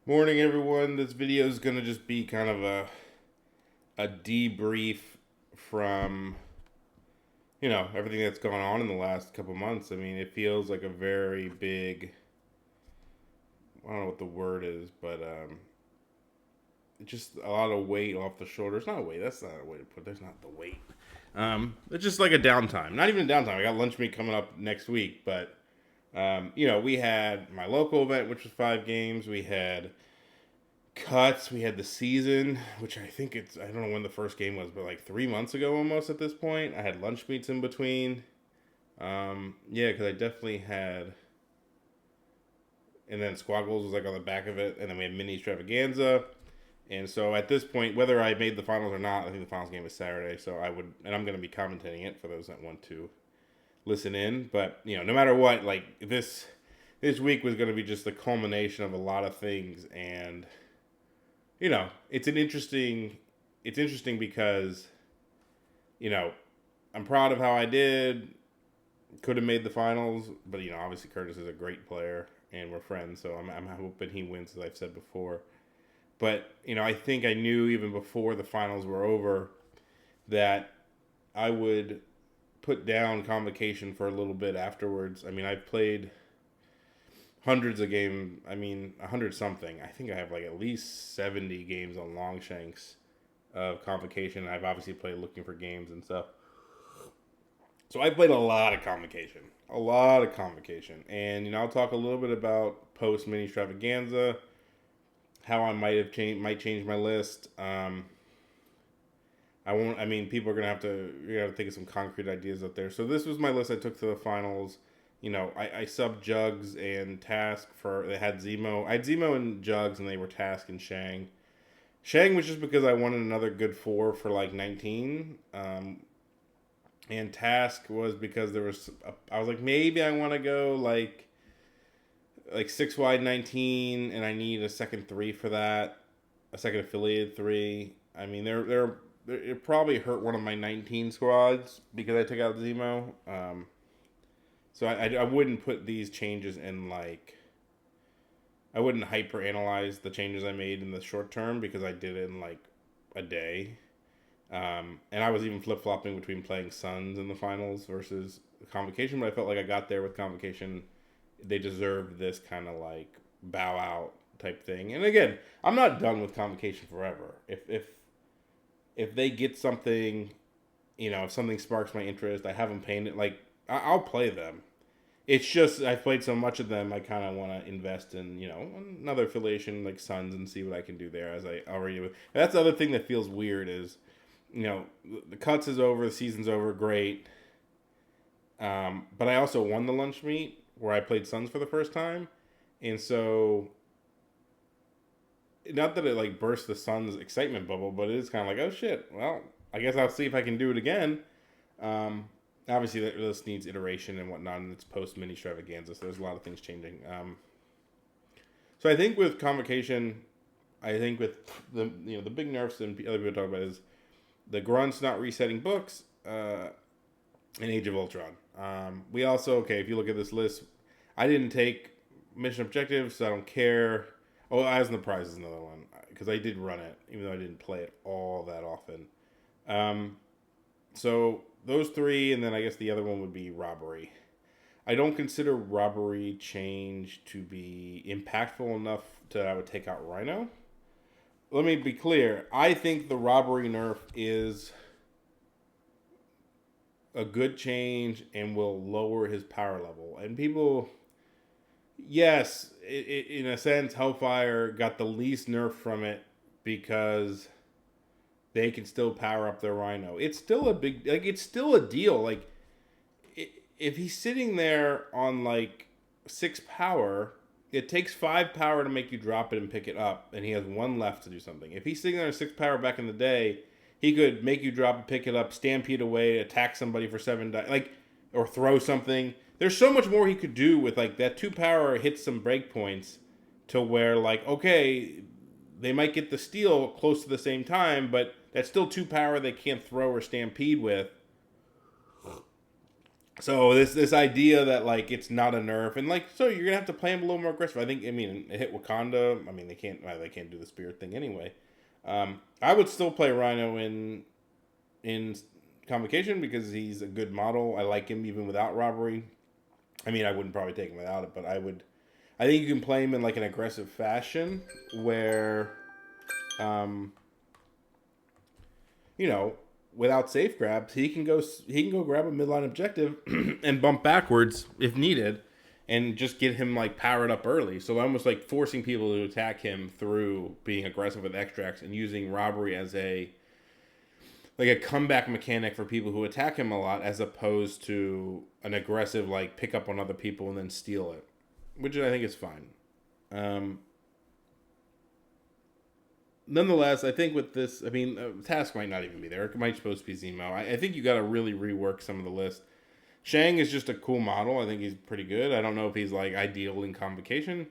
Morning, everyone. This video is going to just be kind of a debrief from, everything that's gone on in the last couple months. I mean, it feels like a very big, I don't know what the word is, but just a lot of weight off the shoulders. Not a weight. That's not a way to put it. There's not the weight. It's just like a downtime. Not even a downtime. I got lunch meet coming up next week, but we had my local event, which was 5 games. We had cuts. We had the season, which I don't know when the first game was, but like 3 months ago almost at this point. I had lunch meets in between. Because I definitely had. And then Squad Goals was like on the back of it. And then we had Mini Extravaganza. And so at this point, whether I made the finals or not, I think the finals game is Saturday. So and I'm going to be commentating it for those that want to listen in. But, no matter what, like this week was going to be just the culmination of a lot of things. And, it's interesting because, I'm proud of how I did. Could have made the finals, but, obviously Curtis is a great player and we're friends. So I'm hoping he wins, as I've said before. But, I think I knew even before the finals were over that I would put down Convocation for a little bit afterwards. I mean, I've played hundreds of games. I mean, 100 something. I think I have like at least 70 games on Longshanks of Convocation. I've obviously played Looking for Games and stuff. So I played a lot of Convocation. And, I'll talk a little bit about post Mini Extravaganza, how I might change my list. People are gonna have to think of some concrete ideas out there. So this was my list I took to the finals. I subbed Jugs and Task they had Zemo. I had Zemo and Jugs, and they were Task and Shang. Shang was just because I wanted another good 4 for like 19. And Task was because I was like, maybe I want to go like 6 wide 19, and I need a second 3 for that, a second affiliated 3. I mean, it probably hurt one of my 19 squads because I took out Zemo. So I wouldn't put these changes in I wouldn't hyper analyze the changes I made in the short term because I did it in like a day. And I was even flip flopping between playing Suns in the finals versus Convocation, but I felt like I got there with Convocation. They deserved this kind of like bow out type thing. And again, I'm not done with Convocation forever. If they get something, if something sparks my interest, I haven't painted, I'll play them. It's just I've played so much of them, I kind of want to invest in, another affiliation like Suns and see what I can do there as I already. And that's the other thing that feels weird is, the cuts is over, the season's over, great. But I also won the lunch meet where I played Suns for the first time. And so, not that it like burst the Suns excitement bubble, but it is kind of like, oh shit, well, I guess I'll see if I can do it again. Obviously, this needs iteration and whatnot, and it's post Mini Extravaganza, so there's a lot of things changing. So I think with Convocation, I think with the big nerfs and other people talk about is the grunts not resetting books, and Age of Ultron. We also, if you look at this list, I didn't take mission objectives, so I don't care. Oh, Eyes on the Prize is another one, because I did run it, even though I didn't play it all that often. So those 3, and then I guess the other one would be Robbery. I don't consider Robbery change to be impactful enough that I would take out Rhino. Let me be clear. I think the Robbery nerf is a good change and will lower his power level. And people, yes, in a sense, Hellfire got the least nerf from it because they can still power up their Rhino. It's still it's still a deal. If he's sitting there on 6 power, it takes 5 power to make you drop it and pick it up, and he has 1 left to do something. If he's sitting there at 6 power back in the day, he could make you drop it, pick it up, stampede away, attack somebody for 7 or throw something. There's so much more he could do with that 2 power hits some breakpoints to where okay, they might get the steal close to the same time, but that's still 2 power they can't throw or stampede with. So this idea that like it's not a nerf and like so you're gonna have to play him a little more aggressive. I think it hit Wakanda. I mean they can't do the spirit thing anyway. I would still play Rhino in Convocation because he's a good model. I like him even without robbery. I mean I wouldn't probably take him without it, but I would. I think you can play him in like an aggressive fashion where, um, you know, without safe grabs, he can go grab a midline objective and bump backwards if needed, and just get him like powered up early. So almost like forcing people to attack him through being aggressive with extracts and using robbery as a like a comeback mechanic for people who attack him a lot, as opposed to an aggressive like pick up on other people and then steal it, which I think is fine. Um, Nonetheless, I think with this, I mean, Task might not even be there. It might supposed to be Zemo. I think you got to really rework some of the list. Shang is just a cool model. I think he's pretty good. I don't know if he's like ideal in Convocation.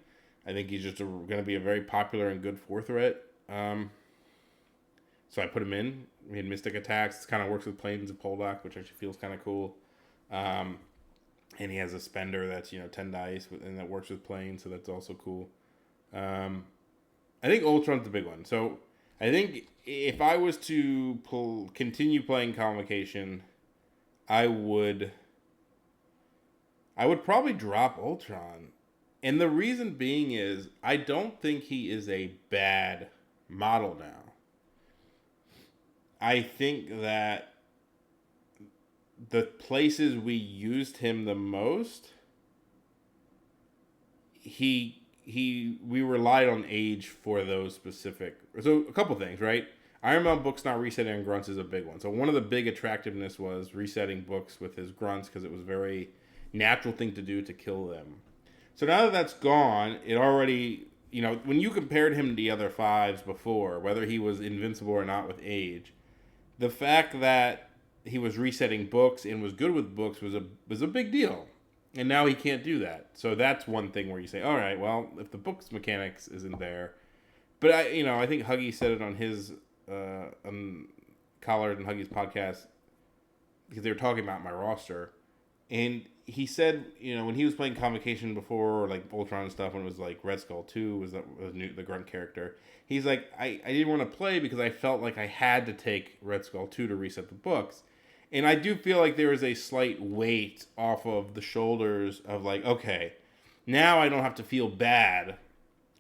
I think he's just going to be a very popular and good four threat. So I put him in. He had Mystic Attacks. It kind of works with Planes of Poldock, which actually feels kind of cool. And he has a spender that's 10 dice and that works with Planes, so that's also cool. I think Ultron's the big one. So I think if I was to continue playing Convocation, I would probably drop Ultron. And the reason being is I don't think he is a bad model now. I think that the places we used him the most, we relied on age for those specific. So a couple things, right? Iron Man books not resetting on grunts is a big one. So one of the big attractiveness was resetting books with his grunts because it was a very natural thing to do to kill them. So now that that's gone, it already when you compared him to the other fives before, whether he was invincible or not with age, the fact that he was resetting books and was good with books was a big deal. And now he can't do that. So that's one thing where you say, all right, well, if the books mechanics isn't there, but I think Huggy said it on his Collard and Huggy's podcast because they were talking about my roster, and he said, when he was playing Convocation before, or like Ultron and stuff, when it was like Red Skull 2 was the grunt character, he's like, I didn't want to play because I felt like I had to take Red Skull 2 to reset the books. And I do feel like there is a slight weight off of the shoulders of like, okay, now I don't have to feel bad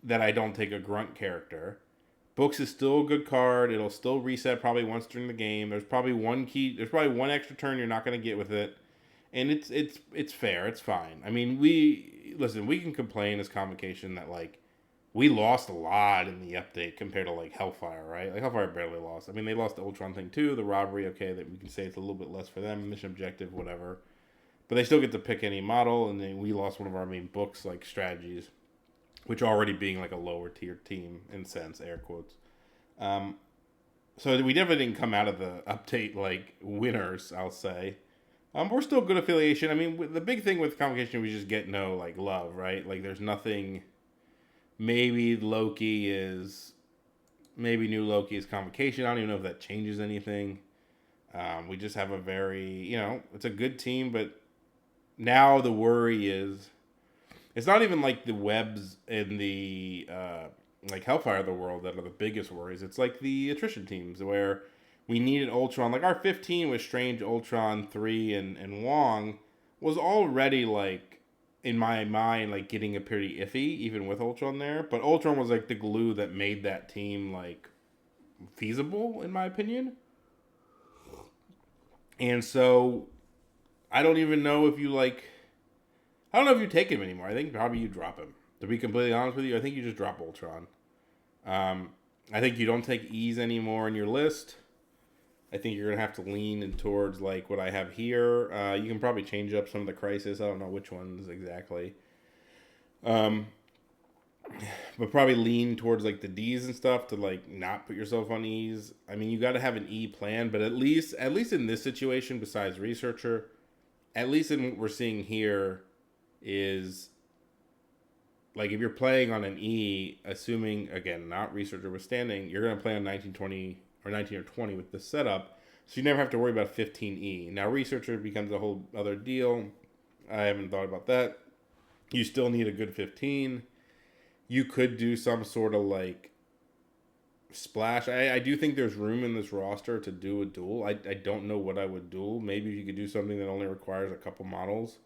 that I don't take a grunt character. Books is still a good card. It'll still reset probably once during the game. There's probably one extra turn you're not going to get with it. And it's fair. It's fine. I mean, we can complain as Convocation that like we lost a lot in the update compared to like Hellfire, right? Like Hellfire barely lost. I mean, they lost the Ultron thing too, the robbery. Okay, that we can say it's a little bit less for them, mission objective, whatever. But they still get to pick any model, and then we lost one of our main books, like strategies, which already being like a lower tier team in sense, air quotes. So we definitely didn't come out of the update like winners, I'll say. We're still good affiliation. I mean, the big thing with Convocation, we just get no like love, right? Like there's nothing. Maybe new Loki is Convocation. I don't even know if that changes anything. We just have a very, it's a good team, but now the worry is, it's not even like the webs in the like Hellfire of the world that are the biggest worries. It's like the attrition teams where we needed Ultron. Like our 15 with Strange, Ultron, 3, and Wong was already like, in my mind, like getting a pretty iffy, even with Ultron there. But Ultron was like the glue that made that team like feasible, in my opinion. And so I don't even know if you I don't know if you take him anymore. I think probably you drop him. To be completely honest with you, I think you just drop Ultron. I think you don't take Ease anymore in your list. I think you're going to have to lean in towards like what I have here. You can probably change up some of the Crisis. I don't know which ones exactly. But probably lean towards like the D's and stuff to like not put yourself on E's. I mean, you got to have an E plan, but at least in this situation, besides Researcher, at least in what we're seeing here is like if you're playing on an E, assuming again not Researcher withstanding, you're going to play on 1920 or 19 or 20 with this setup. So you never have to worry about 15E. Now, Researcher becomes a whole other deal. I haven't thought about that. You still need a good 15. You could do some sort of like splash. I do think there's room in this roster to do a duel. I don't know what I would duel. Maybe you could do something that only requires a couple models.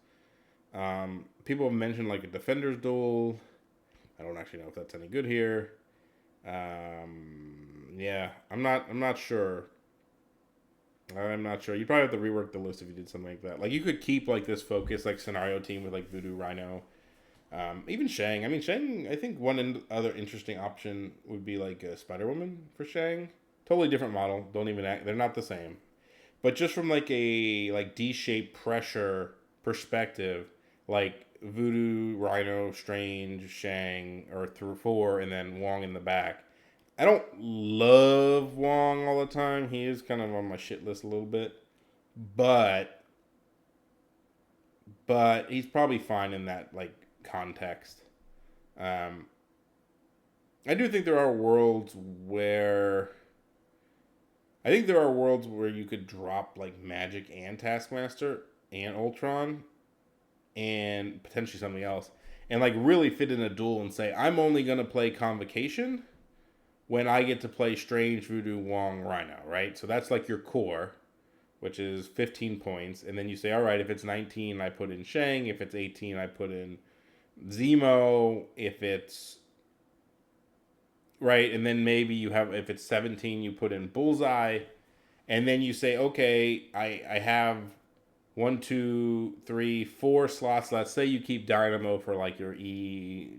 People have mentioned like a Defender's duel. I don't actually know if that's any good here. Yeah, I'm not sure. I'm not sure. You'd probably have to rework the list if you did something like that. Like you could keep like this focus like scenario team with like Voodoo Rhino. Even Shang. I mean, Shang. I think other interesting option would be like a Spider Woman for Shang. Totally different model. Don't even act. They're not the same. But just from like a like D-shaped pressure perspective, like Voodoo, Rhino, Strange, Shang, or through four, and then Wong in the back. I don't love Wong all the time. He is kind of on my shit list a little bit, but he's probably fine in that like context. Um, I do think there are worlds where you could drop like Magic and Taskmaster and Ultron and potentially something else and like really fit in a duel and say I'm only gonna play Convocation when I get to play Strange, Voodoo, Wong, Rhino, right? So that's like your core, which is 15 points, and then you say, all right, if it's 19, I put in Shang. If it's 18, I put in Zemo. If it's right, and then maybe you have if it's 17, you put in Bullseye, and then you say, okay, I have 1, 2, 3, 4 slots. Let's say you keep Dynamo for like your E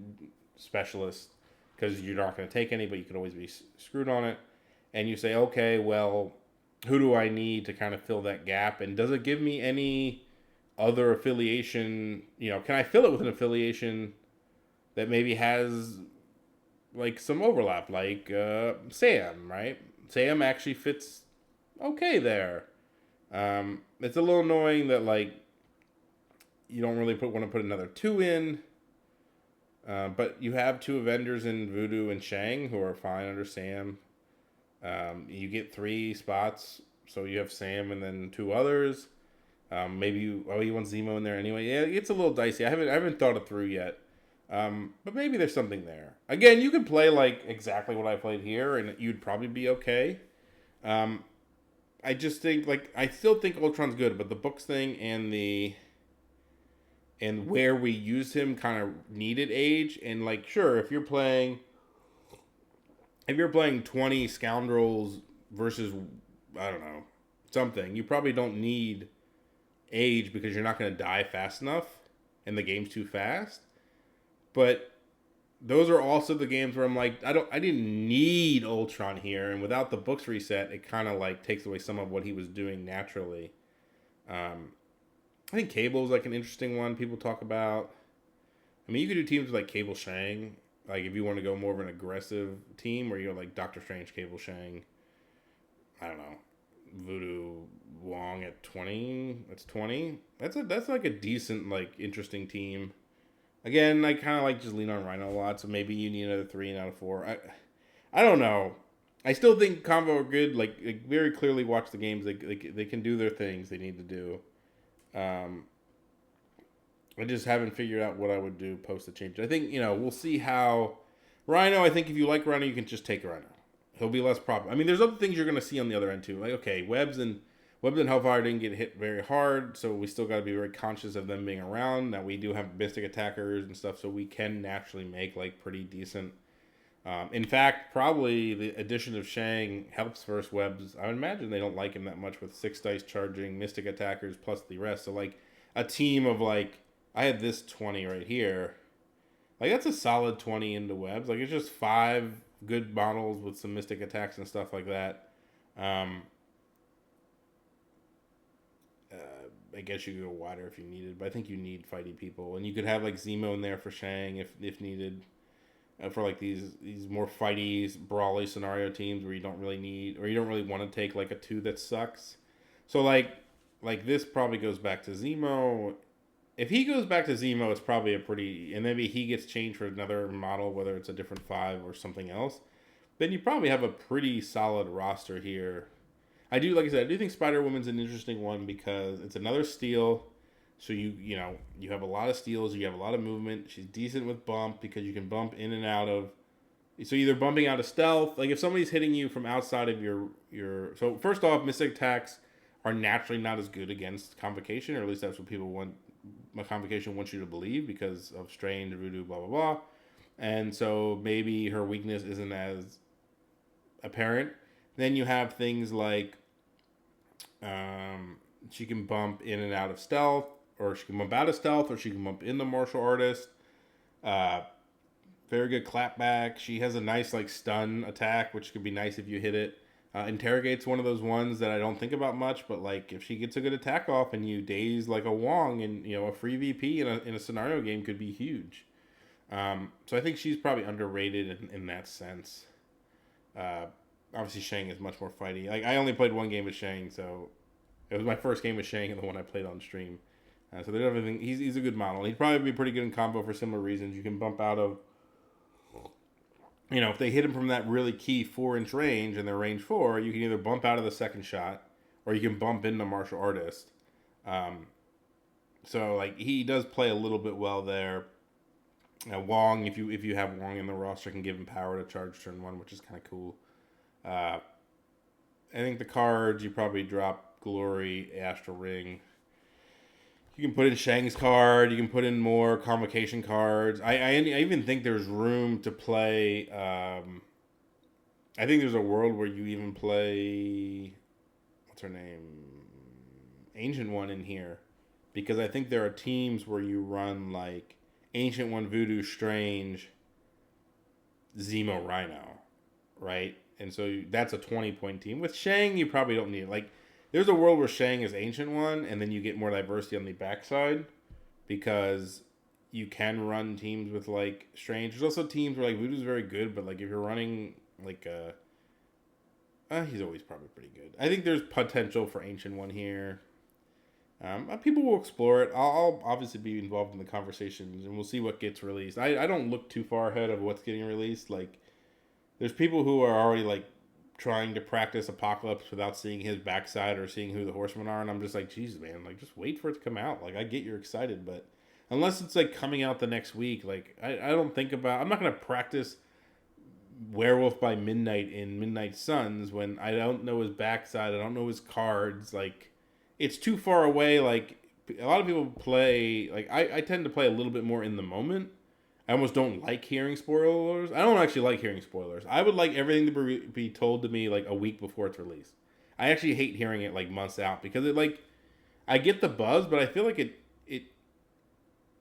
specialist because you're not going to take any, but you could always be screwed on it. And you say, okay, well, who do I need to kind of fill that gap? And does it give me any other affiliation? You know, can I fill it with an affiliation that maybe has like some overlap, like Sam, right? Sam actually fits okay there. It's a little annoying that like you don't really want to put another 2 in. But you have 2 Avengers in Voodoo and Shang who are fine under Sam. You get 3 spots, so you have Sam and then 2 others. Maybe you want Zemo in there anyway. Yeah, it's a little dicey. I haven't thought it through yet. But maybe there's something there. Again, you could play like exactly what I played here, and you'd probably be okay. I just think I still think Ultron's good, but the books thing and where we used him kind of needed age. And like, sure, if you're playing 20 scoundrels versus, I don't know, something, you probably don't need age because you're not going to die fast enough and the game's too fast. But those are also the games where I'm like, I didn't need Ultron here. And without the books reset, it kind of like takes away some of what he was doing naturally. I think Cable is like an interesting one people talk about. I mean, you could do teams with like Cable Shang. Like if you want to go more of an aggressive team where you're like Doctor Strange, Cable Shang. I don't know. Voodoo Wong at 20. That's 20. That's like a decent, like interesting team. Again, I kind of like just lean on Rhino a lot, so maybe you need another 3 out of 4. I don't know. I still think Convo are good. Like very clearly watch the games. They can do their things they need to do. I just haven't figured out what I would do post the change. I think, we'll see how Rhino, I think if you like Rhino, you can just take Rhino. He'll be less problem. I mean, there's other things you're going to see on the other end too. Like, okay, Webs and Hellfire didn't get hit very hard, so we still got to be very conscious of them being around. Now, we do have Mystic Attackers and stuff, so we can naturally make, like, pretty decent. In fact, probably the addition of Shang helps versus Webs. I would imagine they don't like him that much with 6 dice charging, Mystic Attackers, plus the rest. So, like, a team of, like, I had this 20 right here. Like, that's a solid 20 into Webs. Like, it's just 5 good models with some Mystic Attacks and stuff like that. I guess you could go wider if you needed, but I think you need fighty people. And you could have, like, Zemo in there for Shang if needed. For, like, these more fighty, brawly scenario teams where you don't really need, or you don't really want to take, like, a 2 that sucks. So, like this probably goes back to Zemo. If he goes back to Zemo, it's probably a pretty... And maybe he gets changed for another model, whether it's a different 5 or something else. Then you probably have a pretty solid roster here. I do, like I said, I do think Spider Woman's an interesting one because it's another steal. So you have a lot of steals, you have a lot of movement. She's decent with bump because you can bump in and out of. So either bumping out of stealth, like if somebody's hitting you from outside of your. So first off, mystic attacks are naturally not as good against Convocation, or at least that's what people want. My Convocation wants you to believe because of Strange, Voodoo, blah blah blah, and so maybe her weakness isn't as apparent. Then you have things like she can bump in and out of stealth, or she can bump out of stealth, or she can bump in the martial artist. Uh, Very good clapback. She has a nice like stun attack, which could be nice if you hit it. Interrogate's one of those ones that I don't think about much, but like if she gets a good attack off and you daze like a Wong, and a free VP in a scenario game could be huge. So I think she's probably underrated in that sense. Obviously Shang is much more fighty. Like I only played one game with Shang, so it was my first game with Shang and the one I played on stream. So there's everything. He's a good model. He'd probably be pretty good in combo for similar reasons. You can bump out of, if they hit him from that really key 4-inch range and they're range 4, you can either bump out of the second shot or you can bump into martial artist. So like he does play a little bit well there. Wong, if you have Wong in the roster, can give him power to charge turn 1, which is kind of cool. I think the cards you probably drop Glory, Astral Ring. You can put in Shang's card. You can put in more Convocation cards. I even think there's room to play. I think there's a world where you even play. What's her name? Ancient One in here. Because I think there are teams where you run like Ancient One, Voodoo, Strange, Zemo, Rhino. Right? And so that's a 20-point team. With Shang, you probably don't need it. Like, there's a world where Shang is Ancient One, and then you get more diversity on the backside because you can run teams with, like, Strange. There's also teams where, like, Voodoo's very good, but, like, if you're running, like, he's always probably pretty good. I think there's potential for Ancient One here. People will explore it. I'll obviously be involved in the conversations, and we'll see what gets released. I don't look too far ahead of what's getting released. Like, there's people who are already, like, trying to practice Apocalypse without seeing his backside or seeing who the Horsemen are, and I'm just like, Jesus, man, like, just wait for it to come out. Like, I get you're excited, but unless it's, like, coming out the next week, like, I don't think about... I'm not going to practice Werewolf by Midnight in Midnight Suns when I don't know his backside, I don't know his cards, like, it's too far away. Like, a lot of people play... Like, I tend to play a little bit more in the moment. I almost don't like hearing spoilers. I don't actually like hearing spoilers. I would like everything to be told to me like a week before it's released. I actually hate hearing it like months out because it like I get the buzz, but I feel like it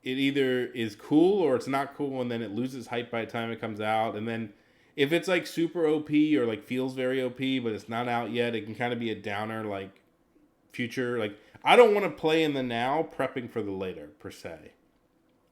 either is cool or it's not cool, and then it loses hype by the time it comes out. And then if it's like super OP or like feels very OP but it's not out yet, it can kind of be a downer like future. Like I don't want to play in the now prepping for the later per se.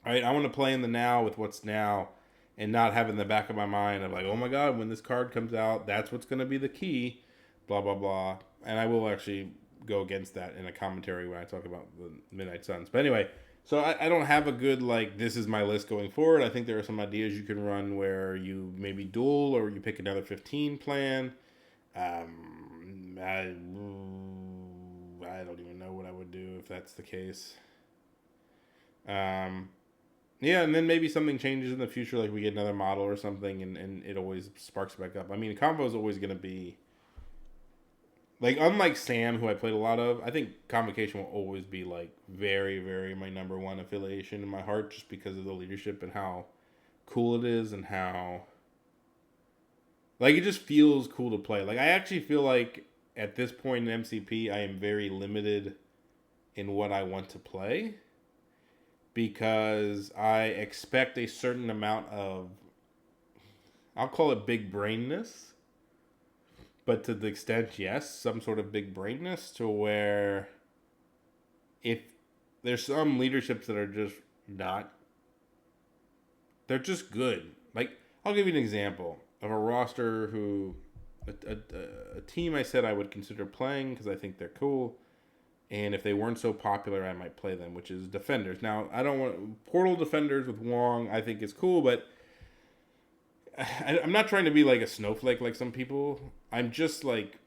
Right, I want to play in the now with what's now and not have in the back of my mind of like, oh my God, when this card comes out, that's what's going to be the key, blah, blah, blah. And I will actually go against that in a commentary when I talk about the Midnight Suns. But anyway, so I don't have a good, like, this is my list going forward. I think there are some ideas you can run where you maybe duel or you pick another 15 plan. I don't even know what I would do if that's the case. Yeah, and then maybe something changes in the future, like we get another model or something, and it always sparks back up. I mean, Convo is always going to be... Like, unlike Sam, who I played a lot of, I think Convocation will always be, like, very, very my number one affiliation in my heart, just because of the leadership and how cool it is and how... Like, it just feels cool to play. Like, I actually feel like, at this point in MCP, I am very limited in what I want to play, because I expect a certain amount of, I'll call it big brainness, but to the extent, yes, some sort of big brainness, to where if there's some leaderships that are just not, they're just good. Like, I'll give you an example of a roster who, a team I said I would consider playing because I think they're cool. And if they weren't so popular, I might play them, which is Defenders. Now, I don't want... Portal Defenders with Wong, I think is cool, but I'm not trying to be like a snowflake like some people. I'm just like...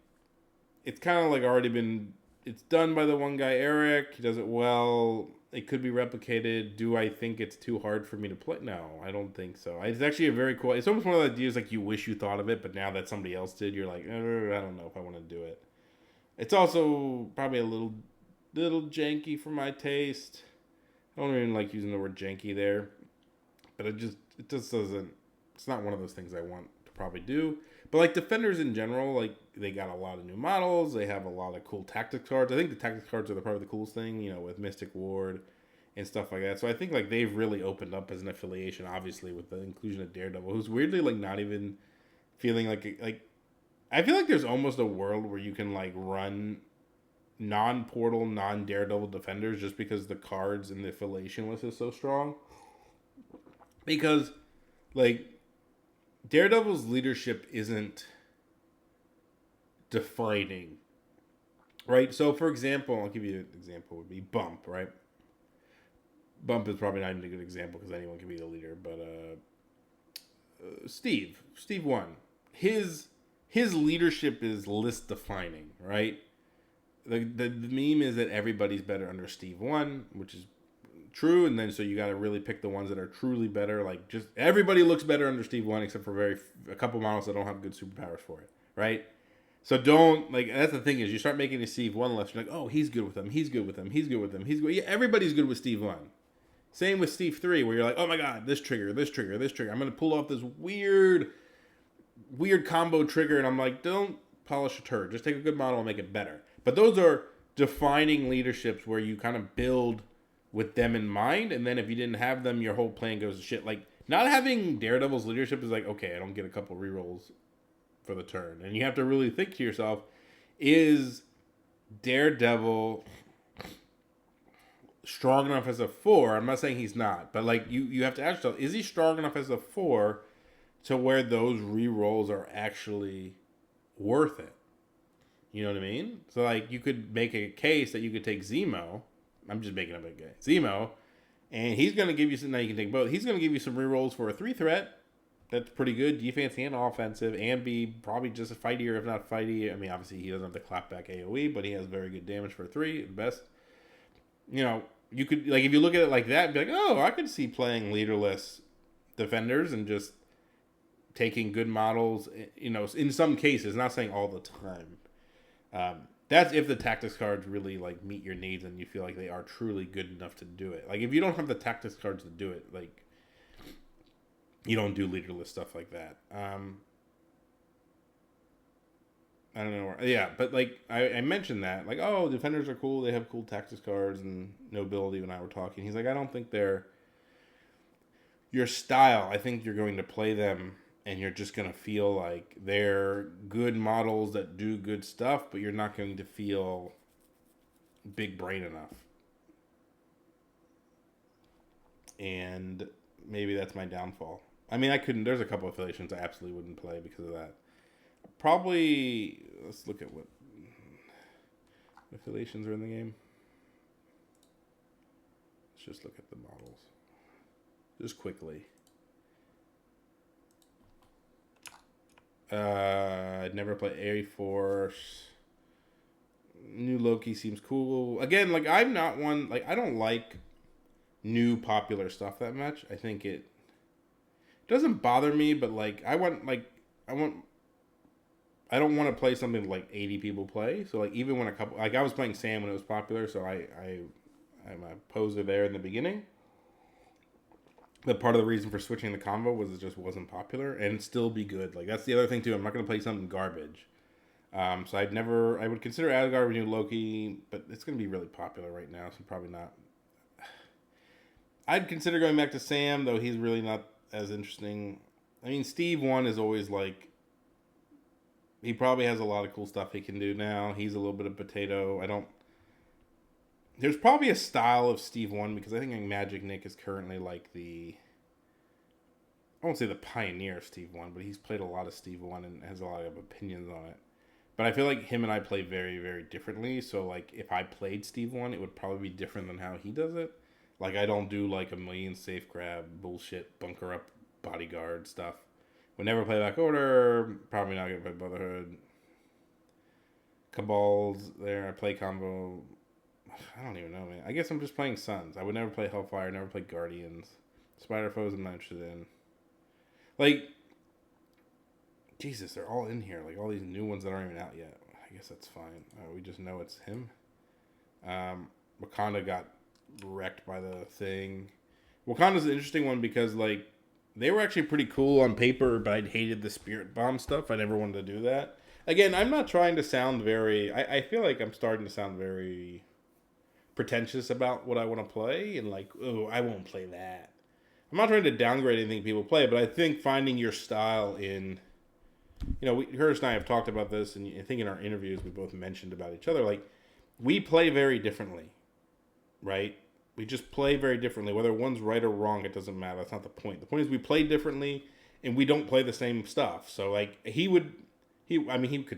it's kind of like already been. It's done by the one guy, Eric. He does it well. It could be replicated. Do I think it's too hard for me to play? No, I don't think so. It's actually a very cool. It's almost one of the ideas like you wish you thought of it, but now that somebody else did, you're like, I don't know if I want to do it. It's also probably a little janky for my taste. I don't even like using the word janky there, but it just doesn't. It's not one of those things I want to probably do. But like Defenders in general, like they got a lot of new models. They have a lot of cool tactics cards. I think the tactics cards are probably the coolest thing, with Mystic Ward and stuff like that. So I think like they've really opened up as an affiliation, obviously with the inclusion of Daredevil, who's weirdly like not even feeling like I feel like there's almost a world where you can like run non-portal, non-Daredevil Defenders just because the cards in the affiliation list is so strong. Because like Daredevil's leadership isn't defining, right? So, for example, I'll give you an example. Would be Bump, right? Bump is probably not even a good example because anyone can be the leader. But Steve 1, his leadership is list defining, right? The meme is that everybody's better under Steve 1, which is true, and then so you got to really pick the ones that are truly better. Like just everybody looks better under Steve 1 except for a couple models that don't have good superpowers for it, right? So don't like that's the thing is you start making a Steve 1 list, you're like, oh, he's good with them, he's good with them, he's good with them, he's good. Yeah, everybody's good with Steve 1. Same with Steve 3, where you're like, oh my god, this trigger. I'm gonna pull off this weird combo trigger, and I'm like, don't polish a turd, just take a good model and make it better. But those are defining leaderships where you kind of build with them in mind, and then if you didn't have them, your whole plan goes to shit. Like, not having Daredevil's leadership is like, okay, I don't get a couple rerolls for the turn. And you have to really think to yourself, is Daredevil strong enough as a 4? I'm not saying he's not, but like, you have to ask yourself, is he strong enough as a 4 to where those rerolls are actually worth it? You know what I mean? So, like, you could make a case that you could take Zemo. I'm just making up a guy. Zemo. And he's going to give you some... Now you can take both. He's going to give you some rerolls for a 3-threat. That's pretty good. Defense and offensive. And be probably just a fightier, if not fighty. I mean, obviously, he doesn't have the clapback AoE, but he has very good damage for a 3. The best. You could... Like, if you look at it like that, be like, oh, I could see playing leaderless defenders and just taking good models, in some cases. Not saying all the time. That's if the tactics cards really like meet your needs and you feel like they are truly good enough to do it. Like if you don't have the tactics cards to do it, like you don't do leaderless stuff like that. I don't know. Yeah, but like I mentioned that, like, oh, defenders are cool. They have cool tactics cards and nobility. When I were talking, he's like, I don't think they're your style. I think you're going to play them and you're just going to feel like they're good models that do good stuff, but you're not going to feel big brain enough. And maybe that's my downfall. I mean, there's a couple of affiliations I absolutely wouldn't play because of that. Probably, let's look at what affiliations are in the game. Let's just look at the models. Just quickly. I'd never play Air Force. New Loki seems cool. Again, like I'm not one, like I don't like new popular stuff that much. I think it doesn't bother me, but like I don't want to play something like 80 people play. So like even when I was playing Sam when it was popular, so I'm a poser there in the beginning. But part of the reason for switching the Convo was it just wasn't popular and still be good. Like that's the other thing too. I'm not going to play something garbage. So I would consider Asgard Renew Loki, but it's going to be really popular right now, so probably not. I'd consider going back to Sam, though he's really not as interesting. I mean, Steve 1 is always like, he probably has a lot of cool stuff he can do now. He's a little bit of potato. There's probably a style of Steve 1 because I think Magic Nick is currently like I won't say the pioneer of Steve 1, but he's played a lot of Steve 1 and has a lot of opinions on it. But I feel like him and I play very, very differently. So like if I played Steve 1, it would probably be different than how he does it. Like I don't do like a million safe grab bullshit, bunker up bodyguard stuff. Would never play back order. Probably not gonna play Brotherhood. Cabal's there. I play Convo. I don't even know, man. I guess I'm just playing Suns. I would never play Hellfire, never play Guardians. Spider Foes I'm not interested in. Like, Jesus, they're all in here. Like, all these new ones that aren't even out yet. I guess that's fine. We just know it's him. Wakanda got wrecked by the thing. Wakanda's an interesting one because, like, they were actually pretty cool on paper, but I hated the Spirit Bomb stuff. I never wanted to do that. Again, I'm not trying to sound very... I feel like I'm starting to sound very pretentious about what I want to play, and like, oh, I won't play that. I'm not trying to downgrade anything people play, but I think finding your style in... You know, Curtis and I have talked about this, and I think in our interviews we both mentioned about each other. Like, we play very differently, right? We just play very differently. Whether one's right or wrong, it doesn't matter. That's not the point. The point is we play differently, and we don't play the same stuff. So, like, he could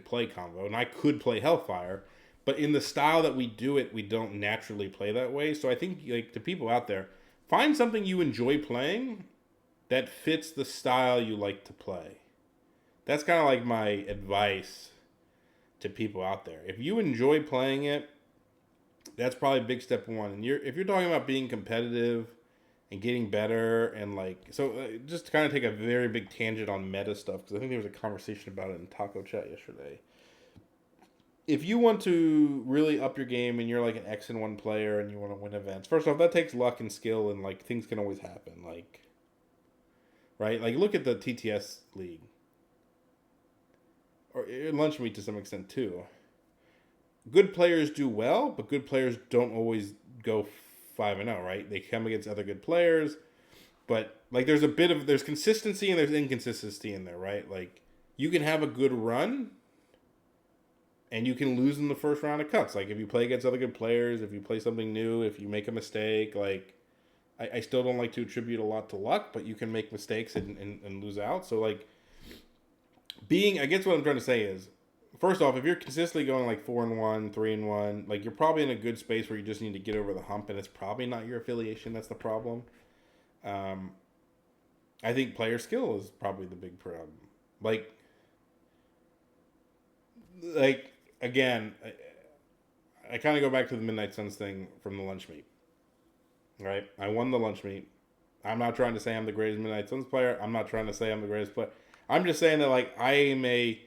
play Convo, and I could play Hellfire, but in the style that we do it, we don't naturally play that way. So I think, like, to people out there, find something you enjoy playing that fits the style you like to play. That's kind of like my advice to people out there. If you enjoy playing it, that's probably big step one. And if you're talking about being competitive and getting better and like... So just to kind of take a very big tangent on meta stuff, because I think there was a conversation about it in Taco Chat yesterday. If you want to really up your game and you're like an X and 1 player and you want to win events, first off, that takes luck and skill, and like things can always happen. Like, right? Like, look at the TTS league. Or lunch meat to some extent too. Good players do well, but good players don't always go 5-0, right? They come against other good players, but like there's consistency and there's inconsistency in there, right? Like, you can have a good run and you can lose in the first round of cuts. Like, if you play against other good players, if you play something new, if you make a mistake, like, I still don't like to attribute a lot to luck, but you can make mistakes and lose out. So, like, I guess what I'm trying to say is, first off, if you're consistently going like 4-1, 3-1, like, you're probably in a good space where you just need to get over the hump, and it's probably not your affiliation that's the problem. I think player skill is probably the big problem. Like again, I kind of go back to the Midnight Suns thing from the lunch meet. Right? I won the lunch meet. I'm not trying to say I'm the greatest Midnight Suns player. I'm not trying to say I'm the greatest player. I'm just saying that, like, I am a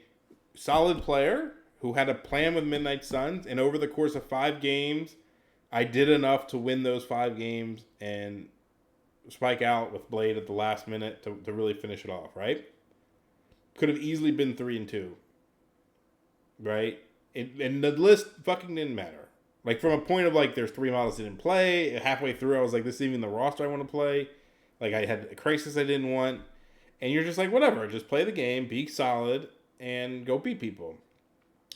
solid player who had a plan with Midnight Suns, and over the course of 5 games, I did enough to win those 5 games and spike out with Blade at the last minute to really finish it off, right? Could have easily been 3-2, right? And the list fucking didn't matter. Like, from a point of, like, there's 3 models that didn't play, halfway through I was like, this isn't even the roster I want to play. Like, I had a crisis I didn't want. And you're just like, whatever, just play the game, be solid, and go beat people.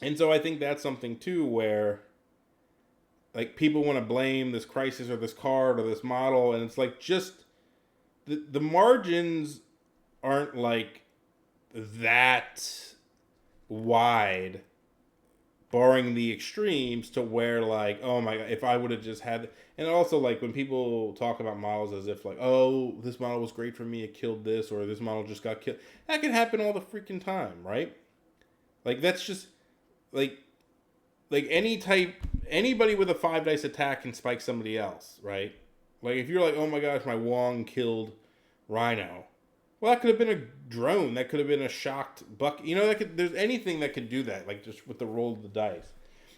And so I think that's something, too, where, like, people want to blame this crisis or this card or this model, and it's like, just, the margins aren't, like, that wide, barring the extremes, to where, like, oh my God, if I would have just had... And also, like, when people talk about models as if, like, oh, this model was great for me, it killed this, or this model just got killed. That can happen all the freaking time, right? Like, that's just, like anybody with a 5 dice attack can spike somebody else, right? Like, if you're like, oh my gosh, my Wong killed Rhino. Well, that could have been a drone. That could have been a shocked buck. You know, there's anything that could do that, like, just with the roll of the dice.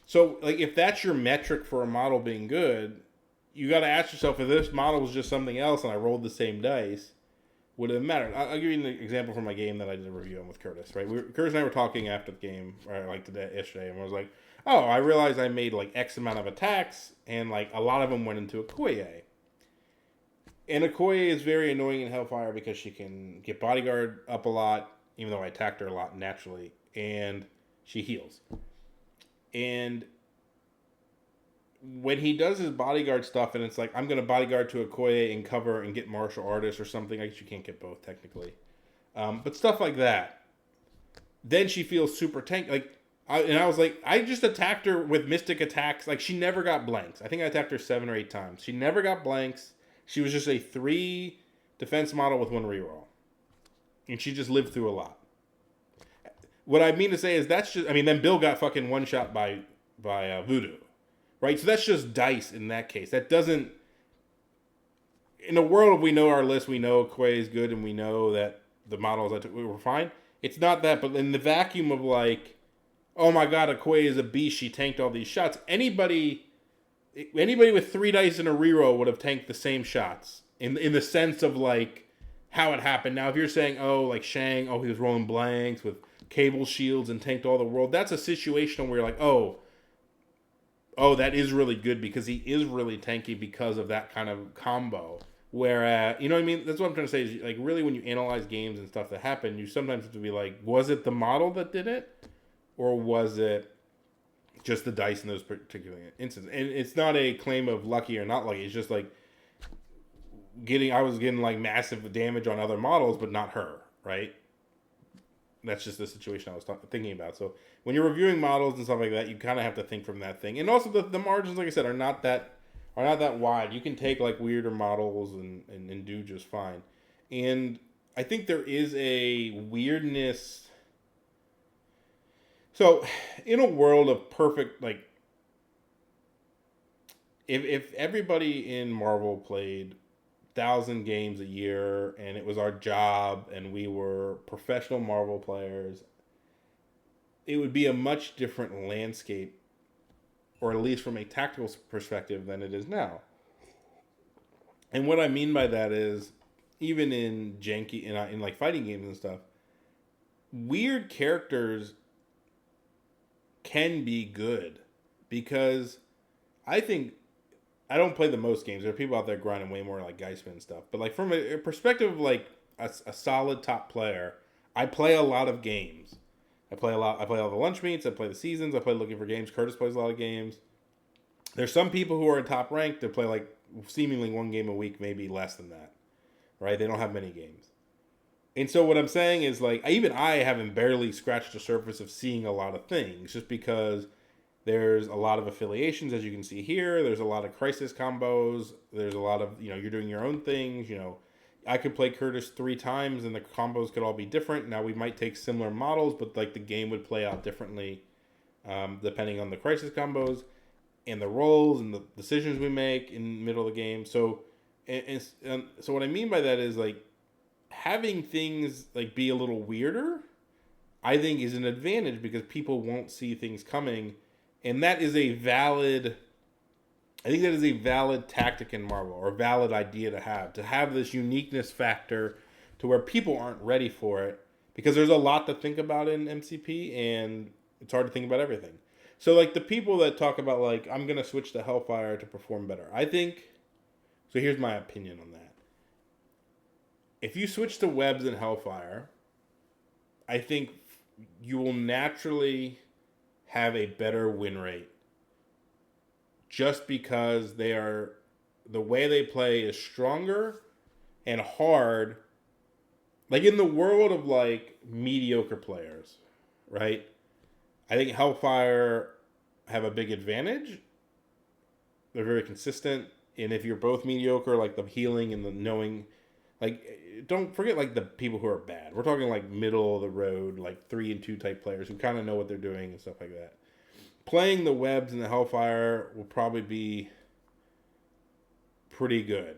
So, like, if that's your metric for a model being good, you got to ask yourself, if this model was just something else and I rolled the same dice, would it have mattered? I'll give you an example from my game that I did a review on with Curtis, right? Curtis and I were talking after the game, or like yesterday, and I was like, oh, I realized I made like X amount of attacks, and like a lot of them went into Okoye. And Okoye is very annoying in Hellfire because she can get Bodyguard up a lot, even though I attacked her a lot naturally, and she heals. And when he does his Bodyguard stuff, and it's like, I'm going to Bodyguard to Okoye and cover and get Martial Artist or something. I guess you can't get both, technically. But stuff like that. Then she feels super tank. Like, I was like, I just attacked her with Mystic attacks. Like, she never got blanks. I think I attacked her 7 or 8 times. She never got blanks. She was just a 3 defense model with 1 reroll. And she just lived through a lot. what I mean to say is that's just. I mean, then Bill got fucking one shot by Voodoo, right? So that's just dice in that case. That doesn't. In a world we know our list, we know Quay is good, and we know that the models I took were fine. It's not that, but in the vacuum of like, oh my god, Quay is a beast. She tanked all these shots. Anybody with 3 dice in a reroll would have tanked the same shots in the sense of like how it happened. Now, if you're saying, oh, like Shang, oh, he was rolling blanks with cable shields and tanked all the world, that's a situation where you're like, oh, that is really good because he is really tanky because of that kind of combo. Whereas, you know what I mean? That's what I'm trying to say is like really when you analyze games and stuff that happen, you sometimes have to be like, was it the model that did it? Or was it just the dice in those particular instances? And it's not a claim of lucky or not lucky. It's just like I was getting like massive damage on other models, but not her, right? That's just the situation I was thinking about. So when you're reviewing models and stuff like that, you kind of have to think from that thing. And also the margins, like I said, are not that wide. You can take like weirder models and do just fine. And I think there is a weirdness. So in a world of perfect, like if everybody in Marvel played 1,000 games a year and it was our job and we were professional Marvel players, it would be a much different landscape, or at least from a tactical perspective, than it is now. And what I mean by that is, even in janky, in like fighting games and stuff, weird characters can be good because I think I don't play the most games. There are people out there grinding way more like Geisman and stuff. But like from a perspective of like a solid top player, I play a lot of games. I play all the lunch meets. I play the seasons. I play looking for games. Curtis plays a lot of games. There's some people who are in top rank that play like seemingly one game a week, maybe less than that. Right? They don't have many games. And so what I'm saying is like I haven't barely scratched the surface of seeing a lot of things just because there's a lot of affiliations, as you can see here. There's a lot of crisis combos. There's a lot of, you're doing your own things. I could play Curtis 3 times and the combos could all be different. Now, we might take similar models, but like the game would play out differently depending on the crisis combos and the roles and the decisions we make in the middle of the game. So, so what I mean by that is like having things like be a little weirder, I think is an advantage because people won't see things coming. And that is a valid tactic in Marvel, or a valid idea to have this uniqueness factor to where people aren't ready for it because there's a lot to think about in MCP and it's hard to think about everything. So like the people that talk about like, I'm going to switch to Hellfire to perform better. So here's my opinion on that. If you switch to webs and Hellfire, I think you will naturally have a better win rate just because the way they play is stronger and hard, like in the world of like mediocre players, right? I think Hellfire have a big advantage. They're very consistent, and if you're both mediocre, like the healing and the knowing, like don't forget like the people who are bad. We're talking like middle of the road, like 3 and 2 type players who kind of know what they're doing and stuff like that. Playing the webs and the Hellfire will probably be pretty good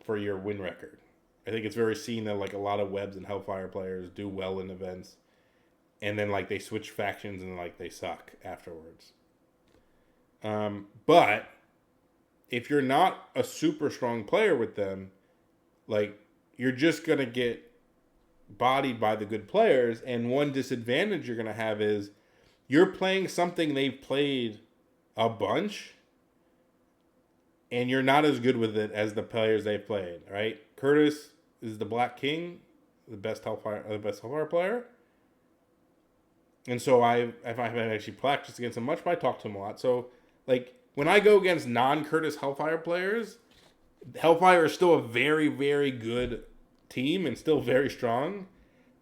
for your win record. I think it's very seen that like a lot of webs and Hellfire players do well in events, and then like they switch factions and like they suck afterwards. But if you're not a super strong player with them, like you're just gonna get bodied by the good players. And one disadvantage you're gonna have is you're playing something they've played a bunch, and you're not as good with it as the players they've played, right? Curtis is the Black King, the best Hellfire player. And so if I haven't actually practiced against him much, but I talk to him a lot. So, like, when I go against non-Curtis Hellfire players, Hellfire is still a very, very good team and still very strong.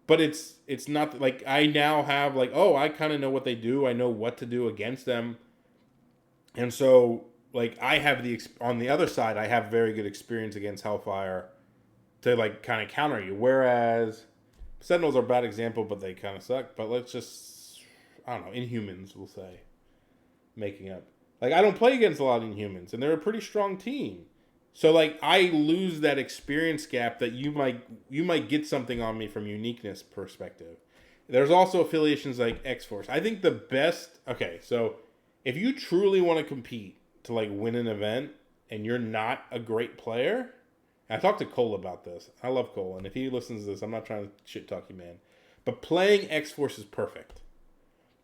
But it's not like I now have like, oh, I kind of know what they do. I know what to do against them. And so like I have on the other side, I have very good experience against Hellfire to like kind of counter you. Whereas Sentinels are a bad example, but they kind of suck. But let's just, I don't know, Inhumans, we'll say, making up. Like, I don't play against a lot of Inhumans, and they're a pretty strong team. So, like, I lose that experience gap that you might get something on me from uniqueness perspective. There's also affiliations like X-Force. I think the best, okay, so if you truly want to compete to, like, win an event and you're not a great player, I talked to Cole about this. I love Cole, and if he listens to this, I'm not trying to shit talk you, man. But playing X-Force is perfect.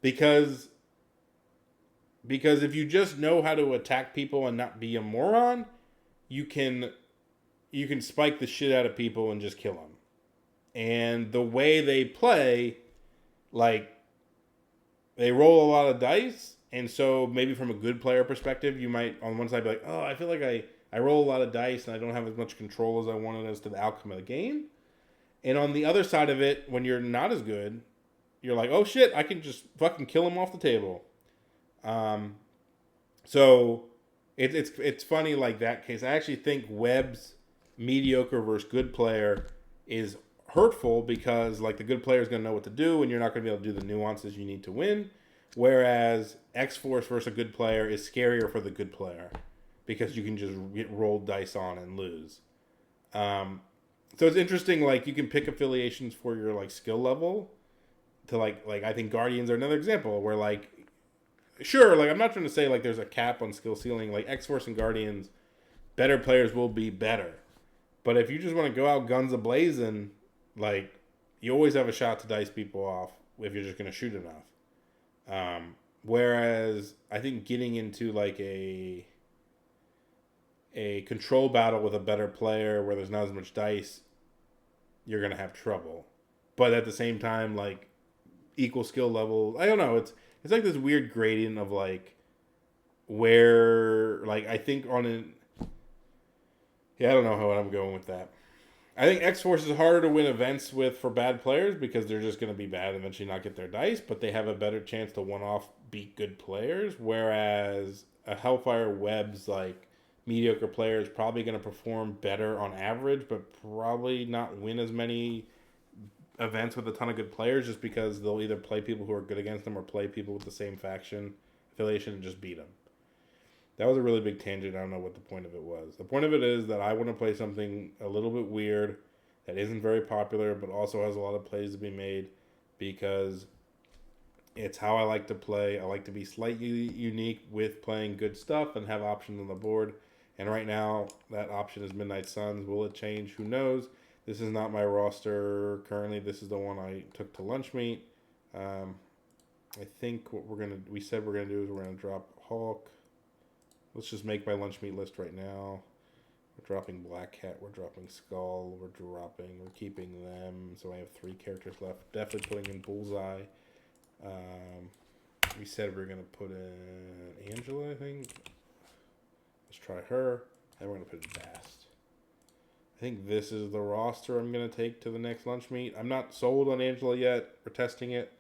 Because if you just know how to attack people and not be a moron, you can spike the shit out of people and just kill them. And the way they play, like, they roll a lot of dice, and so maybe from a good player perspective, you might on one side be like, oh, I feel like I roll a lot of dice and I don't have as much control as I wanted as to the outcome of the game. And on the other side of it, when you're not as good, you're like, oh shit, I can just fucking kill him off the table. So it's funny like that case. I actually think Webb's mediocre versus good player is hurtful because like the good player is going to know what to do and you're not going to be able to do the nuances you need to win. Whereas X-Force versus a good player is scarier for the good player because you can just get rolled dice on and lose. So it's interesting, like you can pick affiliations for your like skill level to like I think Guardians are another example where like sure, like I'm not trying to say like there's a cap on skill ceiling. Like X-Force and Guardians, better players will be better. But if you just want to go out guns a-blazing, like you always have a shot to dice people off if you're just going to shoot enough. Whereas I think getting into like a control battle with a better player where there's not as much dice, you're going to have trouble. But at the same time, like equal skill level, I don't know, it's like this weird gradient of like where like I think on an I don't know how I'm going with that. I think X-Force is harder to win events with for bad players because they're just going to be bad and eventually not get their dice, but they have a better chance to one-off beat good players, whereas a Hellfire Web's like mediocre player is probably going to perform better on average, but probably not win as many events with a ton of good players just because they'll either play people who are good against them or play people with the same faction affiliation and just beat them. That was a really big tangent. I don't know what the point of it was. The point of it is that I want to play something a little bit weird that isn't very popular but also has a lot of plays to be made because it's how I like to play. I like to be slightly unique with playing good stuff and have options on the board. And right now, that option is Midnight Suns. Will it change? Who knows? This is not my roster currently. This is the one I took to lunch meet. I think what we said we're gonna do is we're gonna drop Hulk. Let's just make my lunch meat list right now. We're dropping Black Cat. We're dropping Skull. We're keeping them. So I have 3 characters left. Definitely putting in Bullseye. We said we're gonna put in Angela. I think. Let's try her. And we're gonna put in Bast. I think this is the roster I'm going to take to the next lunch meet. I'm not sold on Angela yet. We're testing it.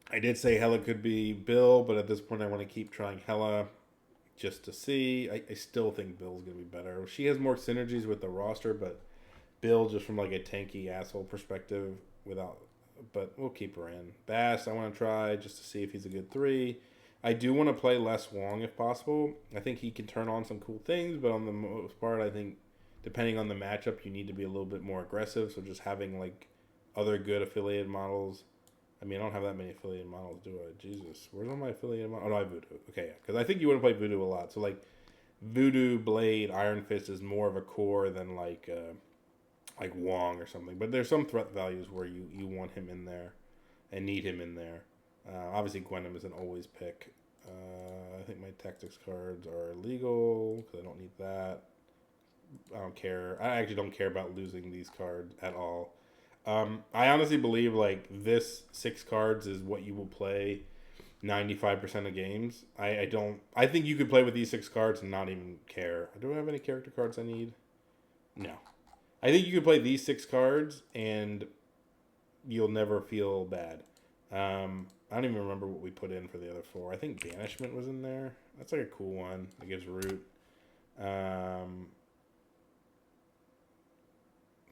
I did say Hella could be Bill, but at this point I want to keep trying Hella just to see. I still think Bill's going to be better. She has more synergies with the roster, but Bill just from like a tanky asshole perspective but we'll keep her in. Bass I want to try just to see if he's a good 3. I do want to play Les Wong if possible. I think he can turn on some cool things, but on the most part, I think depending on the matchup, you need to be a little bit more aggressive. So just having like other good affiliated models. I mean, I don't have that many affiliated models, do I? Jesus, where's all my affiliated models? Oh, no, I have Voodoo. Okay, yeah, because I think you want to play Voodoo a lot. So like Voodoo, Blade, Iron Fist is more of a core than like Wong or something. But there's some threat values where you want him in there and need him in there. Obviously, Gwenom is an always pick. I think my tactics cards are illegal because I don't need that. I don't care. I actually don't care about losing these cards at all. I honestly believe like this 6 cards is what you will play 95% of games. I think you could play with these 6 cards and not even care. Do I have any character cards I need? No. I think you could play these 6 cards and you'll never feel bad. I don't even remember what we put in for the other 4. I think Banishment was in there. That's like a cool one. It gives root.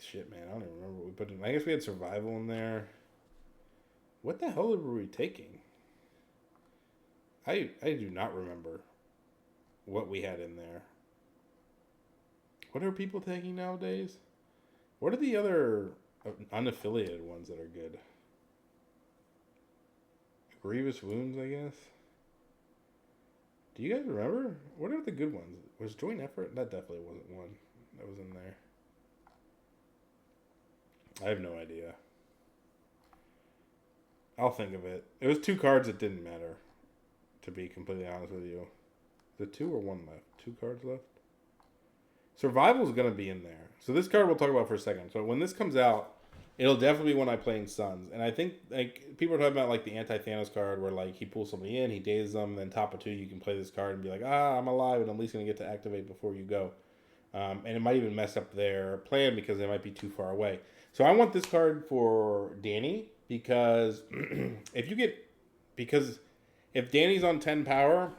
Shit, man, I don't even remember what we put in. I guess we had survival in there. What the hell were we taking? I do not remember what we had in there. What are people taking nowadays? What are the other unaffiliated ones that are good? Grievous Wounds, I guess. Do you guys remember? What are the good ones? Was Joint Effort? That definitely wasn't one that was in there. I have no idea. I'll think of it. It was 2 cards that didn't matter, to be completely honest with you. Is it 2 or 1 left? 2 cards left? Survival's going to be in there. So this card we'll talk about for a second. So when this comes out, it'll definitely be one I play in Suns. And I think like people are talking about like the anti-Thanos card where like he pulls somebody in, he dazes them, then top of 2 you can play this card and be like, I'm alive and I'm at least going to get to activate before you go. And it might even mess up their plan because they might be too far away. So I want this card for Danny because if Danny's on 10 power,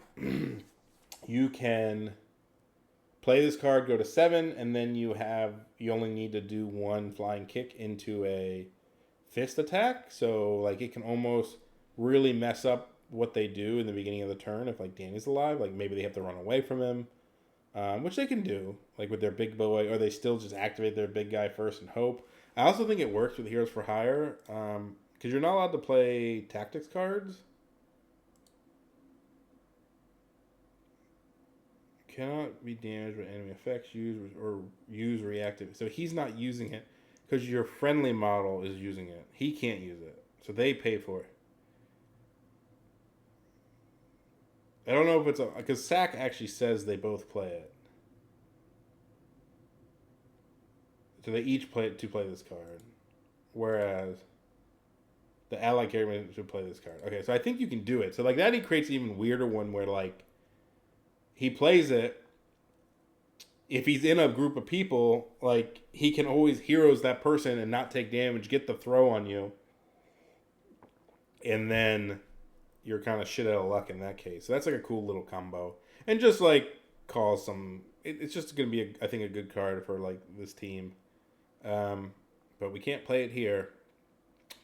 you can play this card, go to 7, and then you only need to do 1 flying kick into a fist attack. So like it can almost really mess up what they do in the beginning of the turn if like Danny's alive. Like maybe they have to run away from him. Which they can do, like with their big boy, or they still just activate their big guy first and hope. I also think it works with Heroes for Hire, because you're not allowed to play tactics cards. Cannot be damaged by enemy effects, use reactive. So he's not using it because your friendly model is using it. He can't use it, so they pay for it. I don't know if it's because SAC actually says they both play it. So they each play it to play this card. Whereas the allied character should play this card. Okay, so I think you can do it. So like that he creates an even weirder one where like he plays it. If he's in a group of people, like he can always heroes that person and not take damage, get the throw on you. And then you're kind of shit out of luck in that case. So that's like a cool little combo. And just like cause some... It's just going to be, I think, a good card for like this team. But we can't play it here.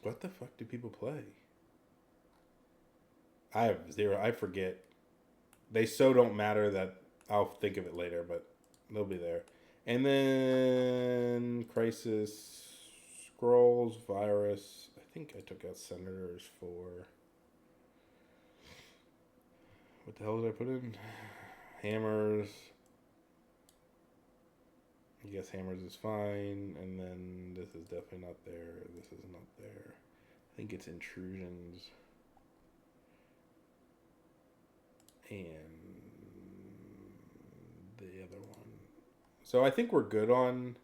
What the fuck do people play? I have 0. I forget. They so don't matter that I'll think of it later, but they'll be there. And then Crisis, Scrolls, Virus. I think I took out Senators for... What the hell did I put in? Hammers. I guess Hammers is fine. And then this is definitely not there. This is not there. I think it's Intrusions. And the other one. So I think we're good on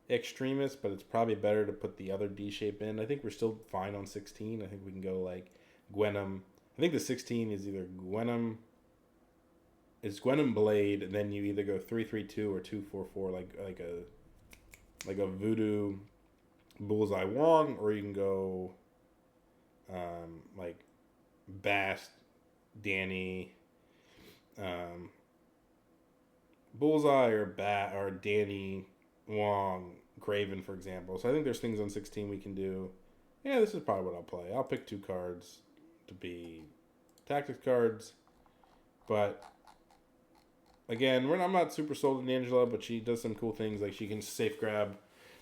Extremists, but it's probably better to put the other D shape in. I think we're still fine on 16. I think we can go like Gwenum. I think the 16 is either Gwenum. It's Gwenum Blade, and then you either go 3-3-2 or 2-4-4, like a Voodoo Bullseye Wong, or you can go like Bast, Danny, Bullseye, or Danny, Wong, Craven, for example. So I think there's things on 16 we can do. Yeah, this is probably what I'll play. I'll pick 2 cards to be tactics cards, but again, I'm not super sold on Angela, but she does some cool things. Like she can safe grab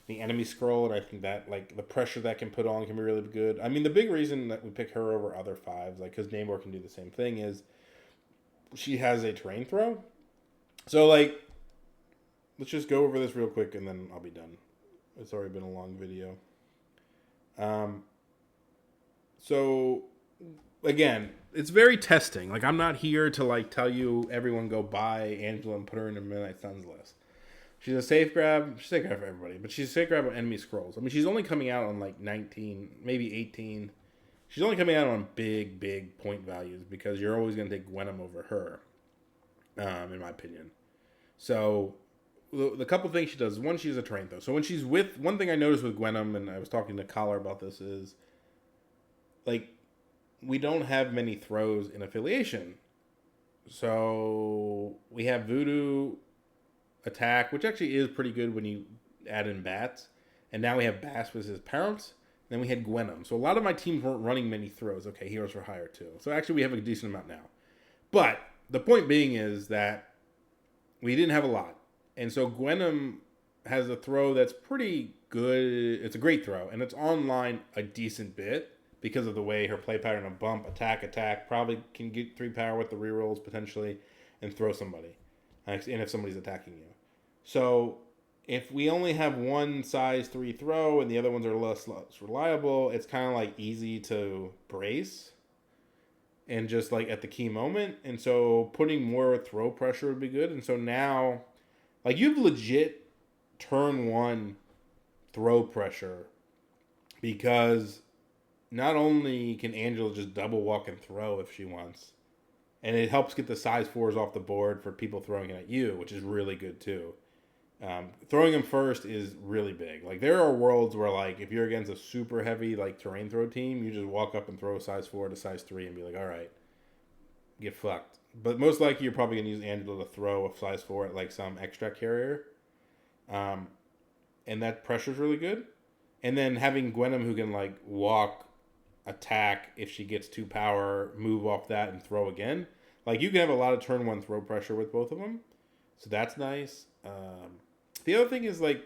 the enemy scroll, and I think that like the pressure that can put on can be really good. I mean, the big reason that we pick her over other 5s, like because Namor can do the same thing, is she has a terrain throw. So like, let's just go over this real quick, and then I'll be done. It's already been a long video. So again, it's very testing. Like I'm not here to like tell you everyone go buy Angela and put her in a Midnight Suns list. She's a safe grab. She's a safe grab for everybody, but she's a safe grab on enemy scrolls. I mean, she's only coming out on like 19, maybe 18. She's only coming out on big point values because you're always going to take Gwenum over her, in my opinion. So the couple things she does. One, she's a terrain throw. So when she's with... One thing I noticed with Gwenum, and I was talking to Collar about this, is like we don't have many throws in affiliation. So we have Voodoo Attack, which actually is pretty good when you add in bats. And now we have Bass with his Pounce. Then we had Gwenum. So a lot of my teams weren't running many throws. Okay, Heroes for Hire too. So actually we have a decent amount now. But the point being is that we didn't have a lot. And so Gwenum has a throw that's pretty good. It's a great throw. And it's online a decent bit because of the way her play pattern of bump, attack, probably can get 3 power with the rerolls potentially and throw somebody. And if somebody's attacking you. So if we only have one size 3 throw and the other ones are less reliable, it's kind of like easy to brace and just like at the key moment. And so putting more throw pressure would be good. And so now, like, you've legit turn 1 throw pressure because not only can Angela just double walk and throw if she wants, and it helps get the size 4s off the board for people throwing it at you, which is really good too. Throwing them first is really big. Like, there are worlds where, like, if you're against a super heavy, like, terrain throw team, you just walk up and throw a size 4 to size 3 and be like, all right, get fucked. But most likely you're probably going to use Angela to throw a size 4 at, like, some extra carrier. And that pressure's really good. And then having Gwenum who can, like, walk, attack if she gets 2 power, move off that, and throw again. Like, you can have a lot of turn 1 throw pressure with both of them. So that's nice. The other thing is, like,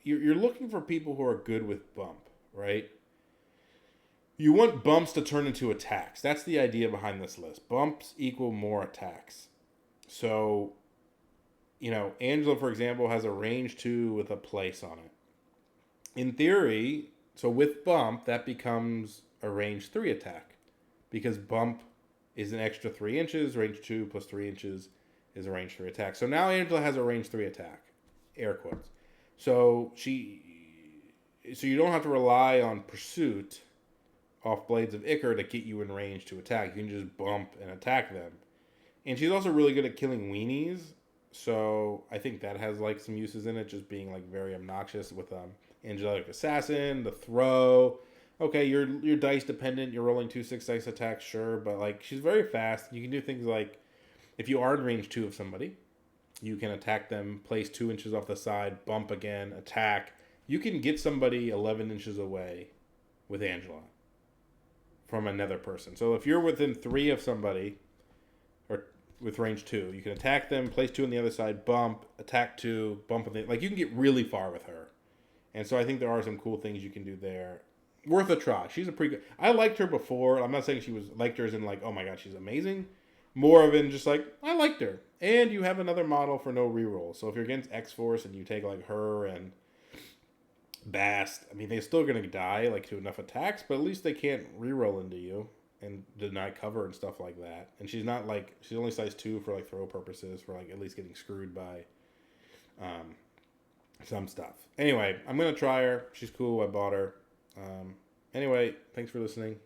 you're looking for people who are good with bump, right? You want bumps to turn into attacks. That's the idea behind this list. Bumps equal more attacks. So, Angela, for example, has a range 2 with a place on it. In theory, so with bump, that becomes a range 3 attack. Because bump is an extra 3 inches. Range 2 plus 3 inches is a range 3 attack. So now Angela has a range 3 attack. Air quotes. So you don't have to rely on pursuit off Blades of Ichor to get you in range to attack. You can just bump and attack them. And she's also really good at killing weenies. So I think that has, like, some uses in it, just being, like, very obnoxious with Angelic Assassin, the throw. Okay, you're dice dependent. You're rolling 2/6 dice attacks, sure, but, like, she's very fast. You can do things like, if you are in range 2 of somebody, you can attack them, place 2 inches off the side, bump again, attack. You can get somebody 11 inches away with Angela from another person. So if you're within 3 of somebody, or with range 2, you can attack them, place 2 on the other side, bump, attack 2, bump on the... Like, you can get really far with her. And so I think there are some cool things you can do there. Worth a try. She's a pretty good... I liked her before. I'm not saying she was... Liked her as in, like, oh my god, she's amazing. More of in just like, I liked her. And you have another model for no reroll. So if you're against X-Force and you take, like, her and Bast, I mean, they're still going to die, like, to enough attacks, but at least they can't reroll into you and deny cover and stuff like that. And she's not, like, she's only size 2 for, like, throw purposes, for, like, at least getting screwed by some stuff. Anyway, I'm going to try her. She's cool. I bought her. Anyway, thanks for listening.